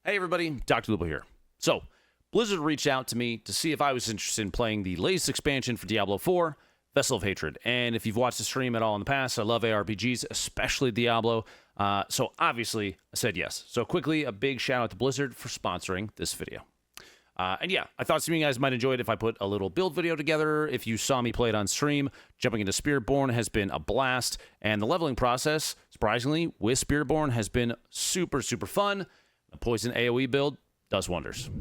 Hey everybody, DrLupo here. So, Blizzard reached out to me to see if I was interested in playing the latest expansion for Diablo IV, Vessel of Hatred. And if you've watched the stream at all in the past, I love ARPGs, especially Diablo. So obviously, I said yes. So quickly, a big shout out to Blizzard for sponsoring this video. And yeah, I thought some of you guys might enjoy it if I put a little build video together. If you saw me play it on stream, jumping into Spiritborn has been a blast. And the leveling process, surprisingly, with Spiritborn has been super, super fun. The Poison AOE build does wonders.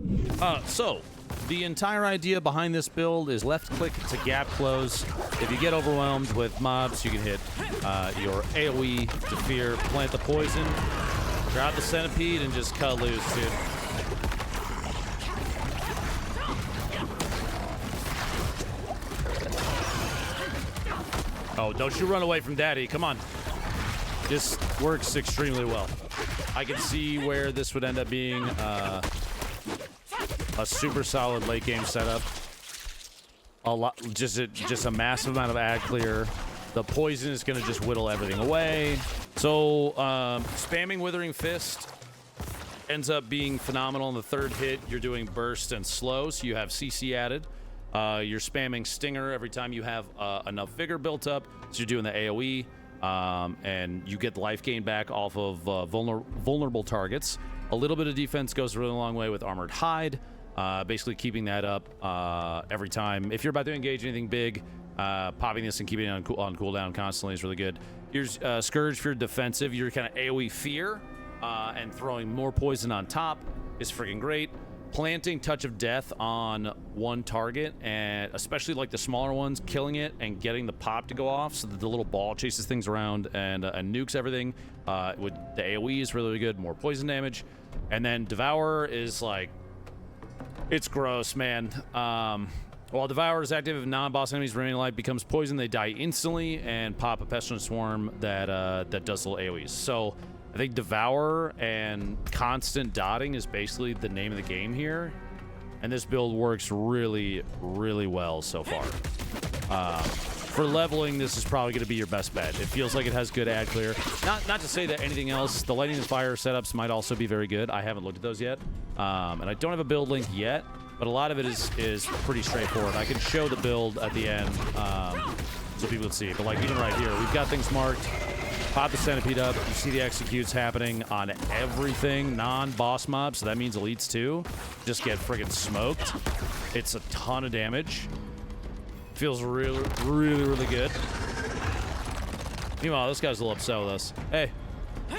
So, the entire idea behind this build is left-click to gap close. If you get overwhelmed with mobs, you can hit your AOE to fear, plant the poison, grab the centipede, and just cut loose, dude. Oh, don't you run away from Daddy. Come on. This works extremely well. I can see where this would end up being a super solid late game setup. Just a massive amount of ad clear. The poison is going to just whittle everything away. So spamming Withering Fist ends up being phenomenal. On the third hit, you're doing burst and slow, so you have CC added. You're spamming Stinger every time you have enough vigor built up, so you're doing the AoE. And you get life gain back off of vulnerable targets. A little bit of defense goes a really long way with Armored Hide, basically keeping that up every time. If you're about to engage anything big, popping this and keeping it on cooldown constantly is really good. Here's Scourge for your defensive. Your kind of AoE fear and throwing more poison on top is freaking great. Planting Touch of Death on one target, and especially like the smaller ones, killing it and getting the pop to go off so that the little ball chases things around and nukes everything. With the AoE is really good, more poison damage. And then Devour is like, it's gross, man. While Devour is active, if non-boss enemies remain alive, becomes poison, they die instantly and pop a Pestilent Swarm that does little AoEs. So I think Devour and constant dotting is basically the name of the game here. And this build works really, really well so far. For leveling, this is probably going to be your best bet. It feels like it has good ad clear. Not to say that anything else. The Lightning and Fire setups might also be very good. I haven't looked at those yet. And I don't have a build link yet, but a lot of it is pretty straightforward. I can show the build at the end so people can see. But like even right here, we've got things marked. Pop the centipede up. You see the executes happening on everything, non-boss mobs, so that means elites too. Just get friggin' smoked. It's a ton of damage. Feels really, really, really good. Meanwhile, this guy's a little upset with us. Hey. Go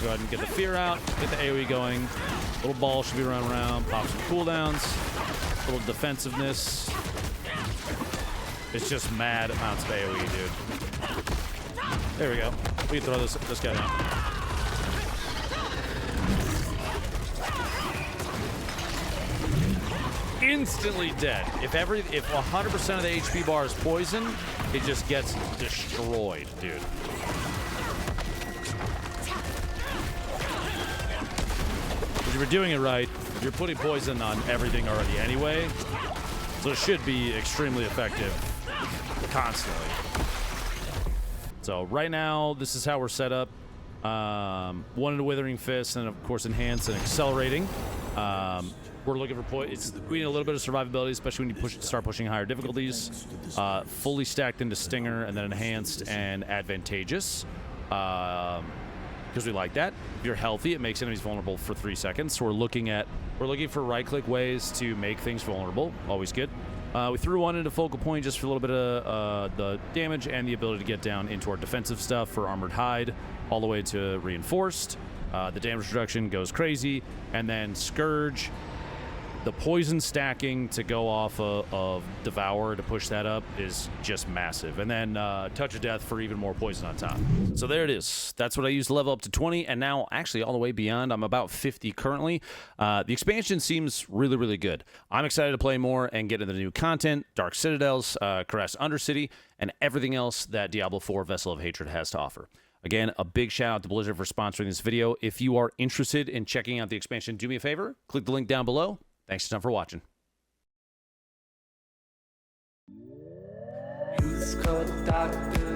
ahead and get the fear out, get the AoE going. Little ball should be running around, pop some cooldowns, a little defensiveness. It's just mad amounts of AoE, dude. There we go. We can throw this guy down. Instantly dead. If 100% of the HP bar is poison, it just gets destroyed, dude. If you're doing it right, you're putting poison on everything already anyway, so it should be extremely effective. Constantly. So right now, this is how we're set up. One into Withering Fist, and of course Enhanced and Accelerating. We're looking for we need a little bit of survivability, especially when you start pushing higher difficulties. Fully stacked into Stinger, and then Enhanced and Advantageous. Because we like that. If you're healthy, it makes enemies vulnerable for 3 seconds. So we're looking for right-click ways to make things vulnerable. Always good. We threw one into Focal Point just for a little bit of the damage and the ability to get down into our defensive stuff for Armored Hide, all the way to Reinforced. The damage reduction goes crazy. And then Scourge, the poison stacking to go off of Devour to push that up is just massive. And then Touch of Death for even more poison on top. So there it is. That's what I used to level up to 20, and now actually all the way beyond. I'm about 50 currently. The expansion seems really, really good. I'm excited to play more and get into the new content, Dark Citadels, Caress Undercity, and everything else that Diablo IV Vessel of Hatred has to offer. Again, a big shout out to Blizzard for sponsoring this video. If you are interested in checking out the expansion, do me a favor, click the link down below. Thanks a ton for watching. Youth called doctor.